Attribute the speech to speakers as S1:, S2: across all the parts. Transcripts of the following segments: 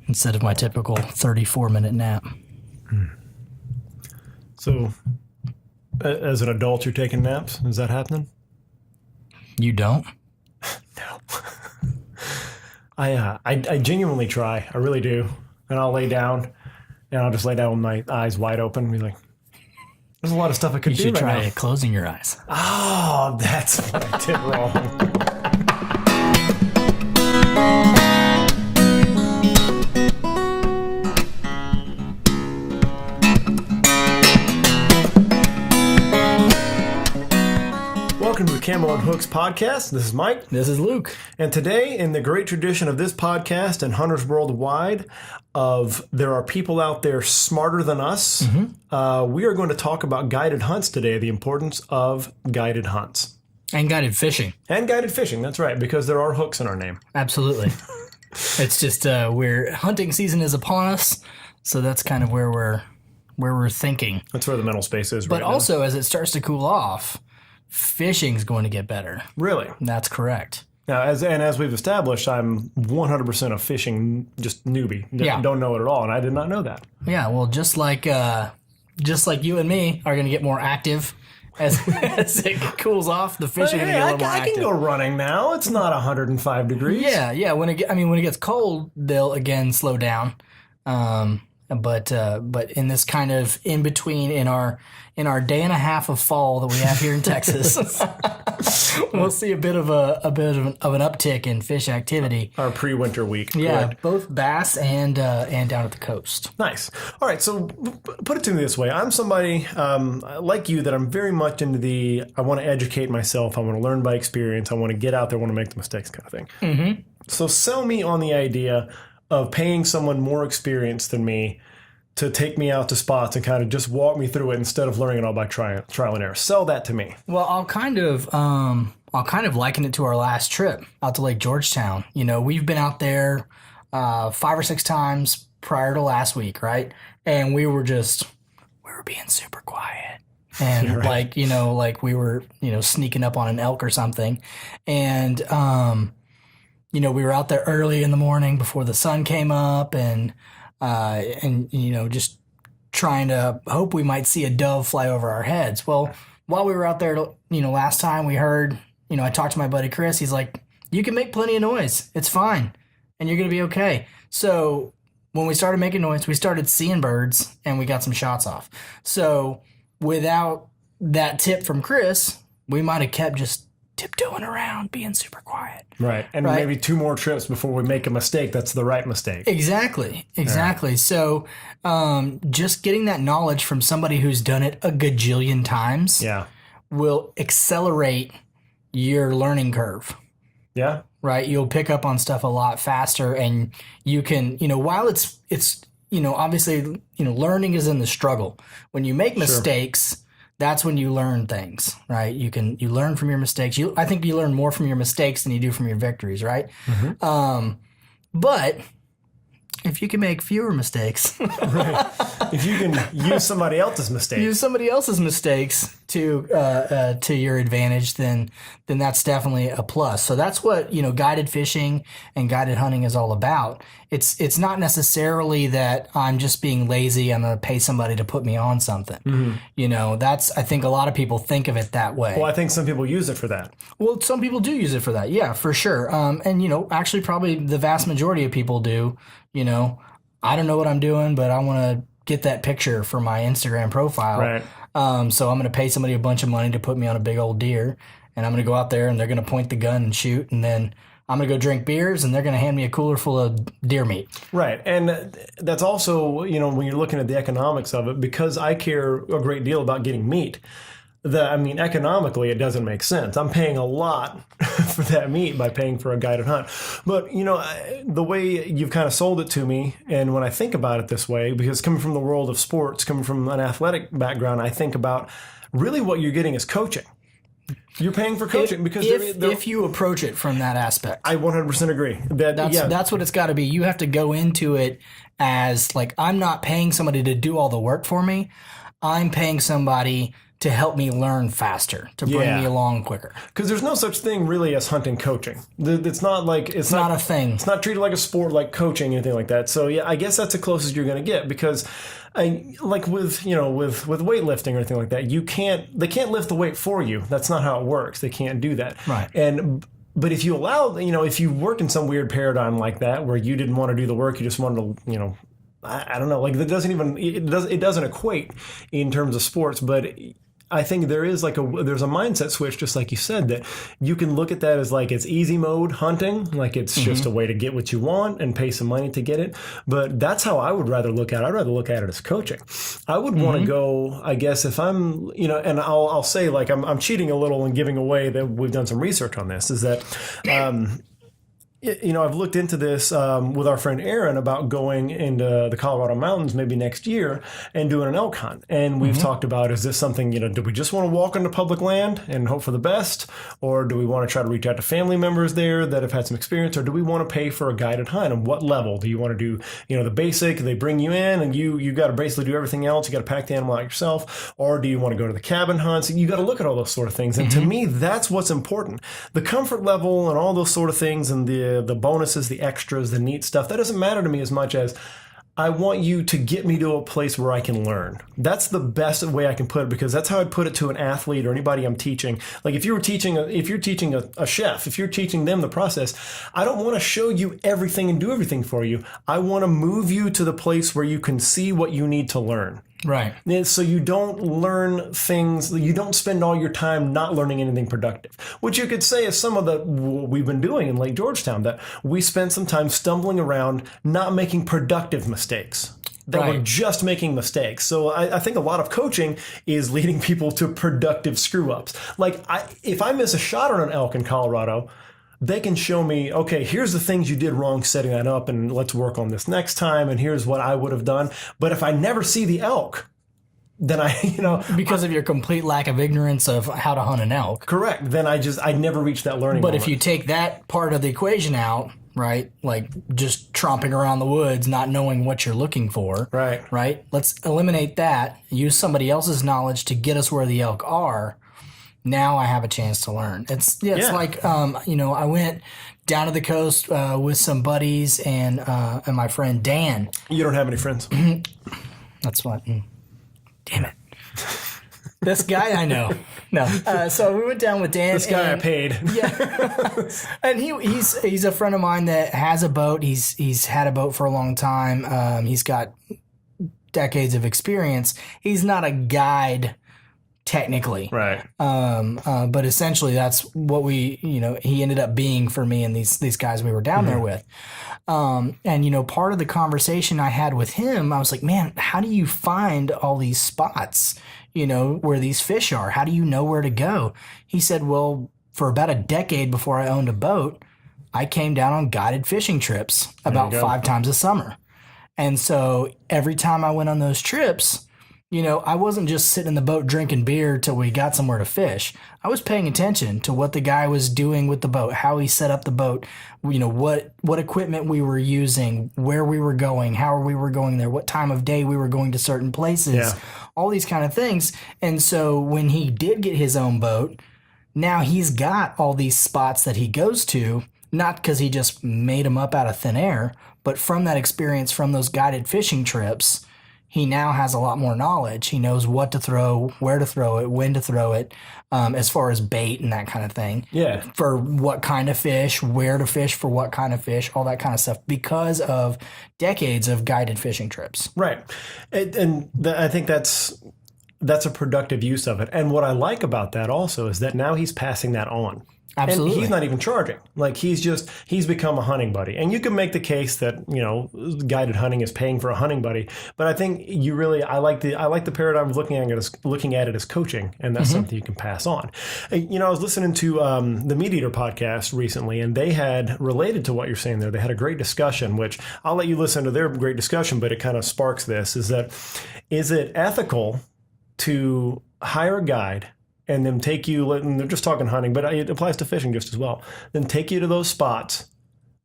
S1: instead of my typical 34-minute nap.
S2: So, as an adult, you're taking naps? Is that happening?
S1: You don't?
S2: No. I genuinely try. I really do. And I'll lay down, and I'll just lay down with my eyes wide open and be like, there's a lot of stuff I could do
S1: You should
S2: right
S1: try
S2: now.
S1: closing your eyes.
S2: Oh, that's what I did wrong. Welcome to the Camo and Hooks podcast. This is Mike.
S1: This is Luke.
S2: And today, in the great tradition of this podcast and hunters worldwide, of there are people out there smarter than us, we are going to talk about guided hunts today, the importance of guided hunts.
S1: And guided fishing.
S2: And guided fishing, that's right, because there are hooks in our name.
S1: Absolutely. It's just hunting season is upon us, so that's kind of where we're thinking.
S2: That's where the mental space is
S1: But
S2: right
S1: also, as it starts to cool off, fishing's going to get better.
S2: now. Really?
S1: That's correct.
S2: Now, as we've established, I'm 100% a fishing just newbie.
S1: Yeah.
S2: Don't know it at all, and I did not know that.
S1: Yeah, well, just like you and me are going to get more active as it cools off, the fishing
S2: Hey,
S1: going to get a
S2: I
S1: little more active.
S2: can go running now. It's not 105 degrees.
S1: Yeah. When it gets cold, they'll again slow down. But in this kind of in between in our day and a half of fall that we have here in Texas, we'll see a bit of an uptick in fish activity.
S2: Our pre-winter week.
S1: Yeah,
S2: Good.
S1: both bass and down at the coast.
S2: Nice. All right, so put it to me this way. I'm somebody like you that I'm very much into I want to educate myself. I want to learn by experience. I want to get out there. I want to make the mistakes kind of thing. Mm-hmm. So sell me on the idea of paying someone more experienced than me to take me out to spots and kind of just walk me through it instead of learning it all by trial and error. Sell that to me.
S1: Well, I'll kind of liken it to our last trip out to Lake Georgetown. You know, we've been out there 5 or 6 times prior to last week, right? And we were being super quiet. And
S2: right.
S1: like we were, sneaking up on an elk or something. And we were out there early in the morning before the sun came up and just trying to hope we might see a dove fly over our heads. Well, while we were out there, last time we heard, I talked to my buddy Chris. He's like, you can make plenty of noise. It's fine. And you're going to be okay. So when we started making noise, we started seeing birds and we got some shots off. So without that tip from Chris, we might have kept just tiptoeing around, being super quiet.
S2: Right. And maybe 2 more trips before we make a mistake that's the right mistake.
S1: Exactly. Yeah. So just getting that knowledge from somebody who's done it a gajillion times will accelerate your learning curve.
S2: Yeah.
S1: Right? You'll pick up on stuff a lot faster, and you can, while it's obviously, learning is in the struggle. When you make mistakes, that's when you learn things, right? You learn from your mistakes. I think you learn more from your mistakes than you do from your victories, right? Mm-hmm. But if you can make fewer mistakes,
S2: right. If you can use somebody else's mistakes, to your advantage, then that's definitely a plus. So that's what guided fishing and guided hunting is all about. It's not necessarily that I'm just being lazy. I'm going to pay somebody to put me on something. Mm-hmm. I think a lot of people think of it that way. Well, I think some people use it for that.
S1: Well, some people do use it for that. Yeah, for sure. And actually probably the vast majority of people do. I don't know what I'm doing, but I want to get that picture for my Instagram profile.
S2: Right.
S1: So I'm going to pay somebody a bunch of money to put me on a big old deer, and I'm going to go out there and they're going to point the gun and shoot, and then I'm going to go drink beers and they're going to hand me a cooler full of deer meat.
S2: Right. And that's also, when you're looking at the economics of it, because I care a great deal about getting meat, economically, it doesn't make sense. I'm paying a lot for that meat by paying for a guided hunt. But, the way you've kind of sold it to me, and when I think about it this way, because coming from the world of sports, coming from an athletic background, I think about really what you're getting is coaching. You're paying for coaching
S1: if you approach it from that aspect.
S2: I 100% agree.
S1: That's what it's got to be. You have to go into it as like, I'm not paying somebody to do all the work for me. I'm paying somebody to help me learn faster, to bring
S2: Yeah.
S1: me along quicker.
S2: Because there's no such thing really as hunting coaching. It's not like it's
S1: Not a thing.
S2: It's not treated like a sport, like coaching, anything like that. So yeah, I guess that's the closest you're going to get because, like with weightlifting or anything like that, they can't lift the weight for you. That's not how it works. They can't do that.
S1: Right.
S2: But if you allow, if you worked in some weird paradigm like that where you didn't want to do the work, you just wanted to, I don't know, like that it doesn't equate in terms of sports, but I think there's a mindset switch, just like you said, that you can look at that as like it's easy mode hunting, like it's just a way to get what you want and pay some money to get it. But that's how I would rather look at it. I'd rather look at it as coaching. I would want to go, I guess, if I'm, and I'll say like I'm cheating a little and giving away that we've done some research on this, is that I've looked into this with our friend Aaron about going into the Colorado mountains maybe next year and doing an elk hunt. And we've talked about, is this something, do we just want to walk into public land and hope for the best? Or do we want to try to reach out to family members there that have had some experience? Or do we want to pay for a guided hunt? And what level? Do you want to do, the basic, they bring you in and you got to basically do everything else. You got to pack the animal out yourself. Or do you want to go to the cabin hunts? You got to look at all those sort of things. And to me, that's what's important. The comfort level and all those sort of things and the bonuses, the extras, the neat stuff, that doesn't matter to me as much as I want you to get me to a place where I can learn. That's the best way I can put it, because that's how I'd put it to an athlete or anybody I'm teaching. Like if you're teaching a chef, if you're teaching them the process, I don't want to show you everything and do everything for you. I want to move you to the place where you can see what you need to learn.
S1: Right.
S2: So you don't learn things, you don't spend all your time not learning anything productive, which you could say is some of what we've been doing in Lake Georgetown, that we spent some time stumbling around, not making productive mistakes. That we're just making mistakes. So I think a lot of coaching is leading people to productive screw-ups. Like if I miss a shot on an elk in Colorado, they can show me, okay, here's the things you did wrong setting that up, and let's work on this next time, and here's what I would have done. But if I never see the elk, then
S1: because of your complete lack of ignorance of how to hunt an elk.
S2: Correct. Then I never reached that learning
S1: But
S2: moment.
S1: if you take that part of the equation out, right, like just tromping around the woods, not knowing what you're looking for, right? Let's eliminate that, use somebody else's knowledge to get us where the elk are. Now I have a chance to learn. It's like, I went down to the coast with some buddies and my friend Dan.
S2: You don't have any friends.
S1: That's what. Damn it. This guy I know. No. So we went down with Dan.
S2: This guy I paid.
S1: Yeah. And he's a friend of mine that has a boat. He's had a boat for a long time. He's got decades of experience. He's not a guide technically.
S2: Right.
S1: But essentially that's what he ended up being for me and these guys we were down there with. And part of the conversation I had with him, I was like, man, how do you find all these spots, where these fish are? How do you know where to go? He said, well, for about a decade before I owned a boat, I came down on guided fishing trips about 5 times a summer. And so every time I went on those trips, I wasn't just sitting in the boat drinking beer till we got somewhere to fish. I was paying attention to what the guy was doing with the boat, how he set up the boat, what equipment we were using, where we were going, how we were going there, what time of day we were going to certain places, all these kind of things. And so when he did get his own boat, now he's got all these spots that he goes to, not because he just made them up out of thin air, but from that experience, from those guided fishing trips, he now has a lot more knowledge. He knows what to throw, where to throw it, when to throw it, as far as bait and that kind of thing.
S2: Yeah.
S1: For what kind of fish, where to fish for what kind of fish, all that kind of stuff, because of decades of guided fishing trips.
S2: Right. I think that's a productive use of it. And what I like about that also is that now he's passing that on.
S1: Absolutely.
S2: And he's not even charging. Like he's become a hunting buddy. And you can make the case that, guided hunting is paying for a hunting buddy. But I think I like the paradigm of looking at it as coaching, and that's something you can pass on. I was listening to the Meat Eater podcast recently, and they had, related to what you're saying there, they had a great discussion, which I'll let you listen to their great discussion, but it kind of sparks this, is it ethical to hire a guide and then take you, and they're just talking hunting, but it applies to fishing just as well, then take you to those spots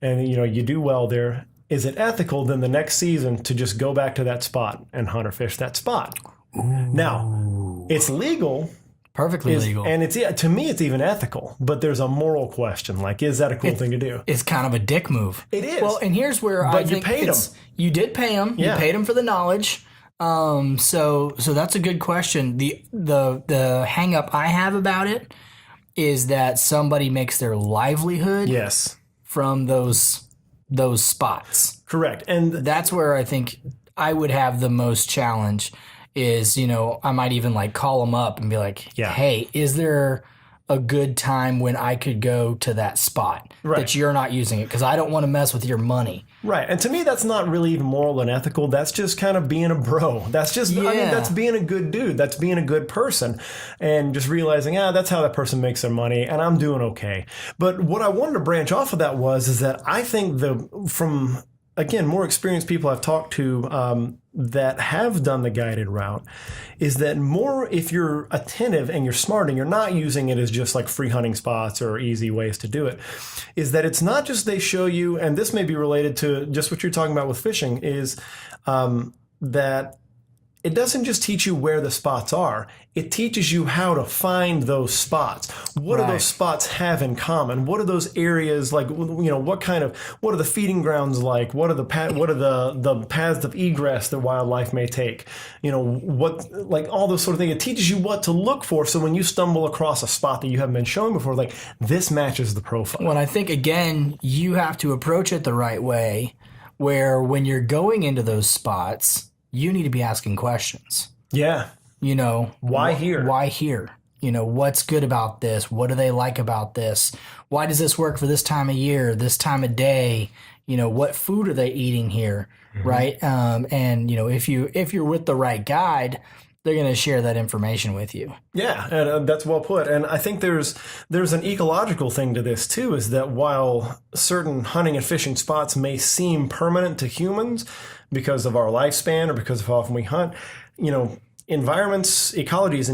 S2: and, you do well there. Is it ethical then the next season to just go back to that spot and hunt or fish that spot? Ooh. Now, It's legal.
S1: Perfectly legal.
S2: And it's, to me, it's even ethical. But there's a moral question. Like, is that a cool thing to do?
S1: It's kind of a dick move.
S2: It is.
S1: Well, and here's where I think
S2: you paid him.
S1: You did pay him.
S2: Yeah.
S1: You paid him for the knowledge. So that's a good question. The hang up I have about it is that somebody makes their livelihood
S2: Yes.
S1: from those spots.
S2: Correct. And
S1: That's where I think I would have the most challenge is, I might even like call them up and be like,
S2: Yeah.
S1: hey, is there a good time when I could go to that spot that you're not using it? Because I don't want to mess with your money.
S2: Right. And to me, that's not really even moral and ethical. That's just kind of being a bro. That's just, that's being a good dude. That's being a good person. And just realizing, that's how that person makes their money and I'm doing okay. But what I wanted to branch off of that is that I think from more experienced people I've talked to that have done the guided route is that more if you're attentive and you're smart and you're not using it as just like free hunting spots or easy ways to do it, is that it's not just they show you, and this may be related to just what you're talking about with fishing, is that it doesn't just teach you where the spots are. It teaches you how to find those spots. What do those spots have in common? What are those areas like? What are the feeding grounds like? What are the paths of egress that wildlife may take? All those sort of things. It teaches you what to look for. So when you stumble across a spot that you haven't been shown before, like this matches the profile.
S1: Well, I think again, you have to approach it the right way, where when you're going into those spots, you need to be asking questions.
S2: Yeah.
S1: Why
S2: here?
S1: Why here? What's good about this? What do they like about this? Why does this work for this time of year, this time of day? What food are they eating here? Mm-hmm. Right. And if you're with the right guide, they're going to share that information with you.
S2: Yeah, and that's well put. And I think there's an ecological thing to this too, is that while certain hunting and fishing spots may seem permanent to humans because of our lifespan or because of how often we hunt, environments, ecology is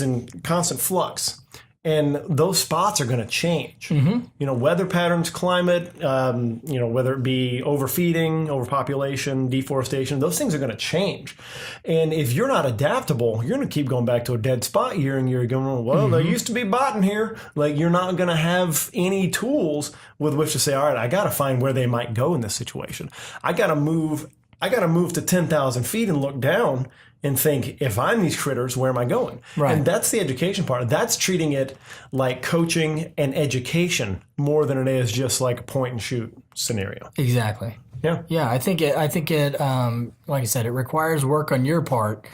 S2: in constant flux. And those spots are going to change. Mm-hmm. Weather patterns, climate, whether it be overfeeding, overpopulation, deforestation, those things are going to change. And if you're not adaptable, you're going to keep going back to a dead spot year and year going, well, there used to be bottom here. Like you're not going to have any tools with which to say, all right, I got to find where they might go in this situation. I got to move to 10,000 feet and look down and think, if I'm these critters, where am I going?
S1: Right.
S2: And that's the education part. That's treating it like coaching and education more than it is just like a point and shoot scenario.
S1: Exactly.
S2: Yeah.
S1: Yeah. I think it, like I said, it requires work on your part.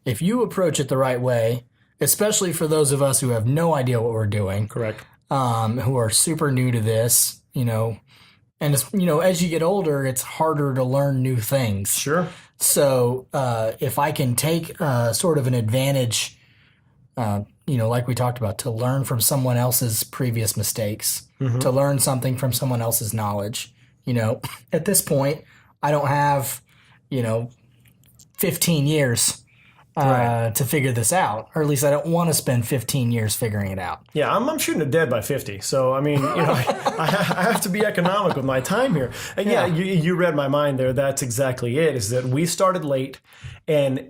S1: If you approach it the right way, especially for those of us who have no idea what we're doing.
S2: Correct.
S1: Who are super new to this, and it's, as you get older, it's harder to learn new things.
S2: Sure.
S1: So if I can take sort of an advantage, like we talked about, to learn from someone else's previous mistakes, to learn something from someone else's knowledge, at this point, I don't have, 15 years to figure this out, or at least I don't want to spend 15 years figuring it out.
S2: Yeah, I'm shooting it dead by 50. So, I mean, I have to be economic with my time here. And yeah, you read my mind there. That's exactly it, is that we started late and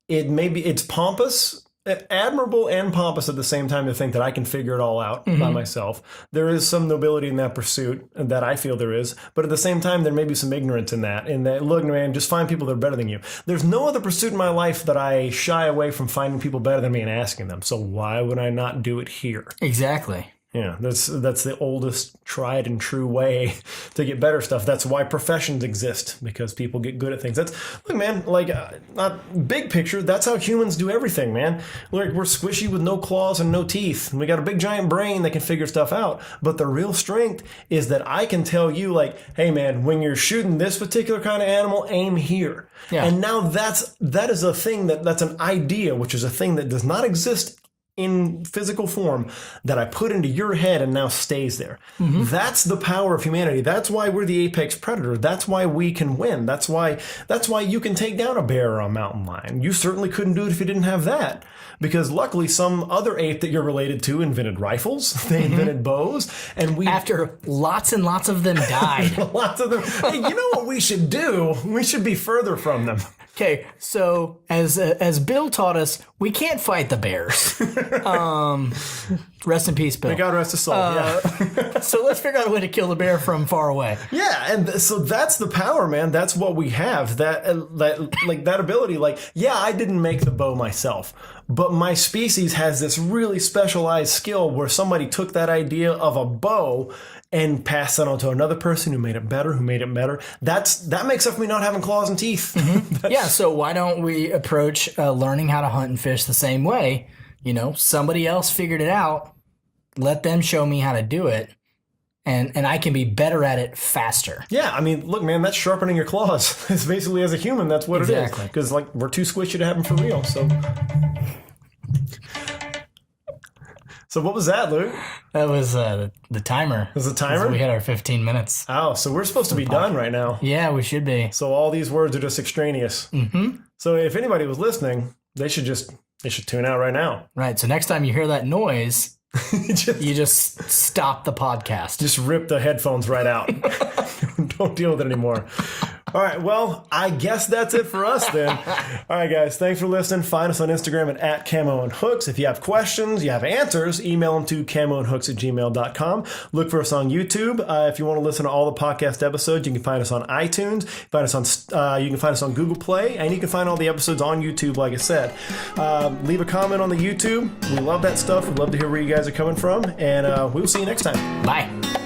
S2: it's pompous, admirable and pompous at the same time to think that I can figure it all out by myself. There is some nobility in that pursuit that I feel there is, but at the same time, there may be some ignorance in that, look, man, just find people that are better than you. There's no other pursuit in my life that I shy away from finding people better than me and asking them. So why would I not do it here?
S1: Exactly.
S2: Yeah, that's the oldest tried and true way to get better stuff. That's why professions exist, because people get good at things. Look, man, not big picture. That's how humans do everything, man. We're squishy with no claws and no teeth. And we got a big giant brain that can figure stuff out. But the real strength is that I can tell you, hey, man, when you're shooting this particular kind of animal, aim here. Yeah. And now that is a thing that's an idea, which is a thing that does not exist in physical form, that I put into your head and now stays there. Mm-hmm. That's the power of humanity. That's why we're the apex predator. That's why we can win. That's why you can take down a bear or a mountain lion. You certainly couldn't do it if you didn't have that. Because luckily some other ape that you're related to invented rifles. They invented bows. And
S1: after lots and lots of them died.
S2: Lots of them. Hey, you know what we should do? We should be further from them.
S1: Okay, so as Bill taught us, we can't fight the bears. Rest in peace, Bill.
S2: May God rest his soul. Yeah.
S1: So let's figure out a way to kill the bear from far away.
S2: Yeah, and so that's the power, man. That's what we have. That ability. Like, yeah, I didn't make the bow myself, but my species has this really specialized skill where somebody took that idea of a bow and passed it on to another person who made it better, That makes up for me not having claws and teeth.
S1: Yeah, so why don't we approach learning how to hunt and fish the same way? You know, somebody else figured it out. Let them show me how to do it, and I can be better at it faster.
S2: Yeah, I mean, look, man, that's sharpening your claws. It's basically, as a human, that's what it is. Because, like, we're too squishy to have them for real, so... So what was that, Luke?
S1: That was the timer.
S2: Was the timer?
S1: We had our 15 minutes.
S2: Oh, so we're supposed to be done right now.
S1: Yeah, we should be.
S2: So all these words are just extraneous. Mm-hmm. So if anybody was listening, they should tune out right now.
S1: Right, so next time you hear that noise... you just stop the podcast.
S2: Just rip the headphones right out. Don't deal with it anymore. All right, well, I guess that's it for us then. All right, guys, thanks for listening. Find us on Instagram at Camo and Hooks. If you have questions, you have answers, email them to camoandhooks@gmail.com. Look for us on YouTube. If you want to listen to all the podcast episodes, you can find us on iTunes. You can find us on Google Play, and you can find all the episodes on YouTube, like I said. Leave a comment on the YouTube. We love that stuff. We'd love to hear where you guys are coming from, and we will see you next time.
S1: Bye.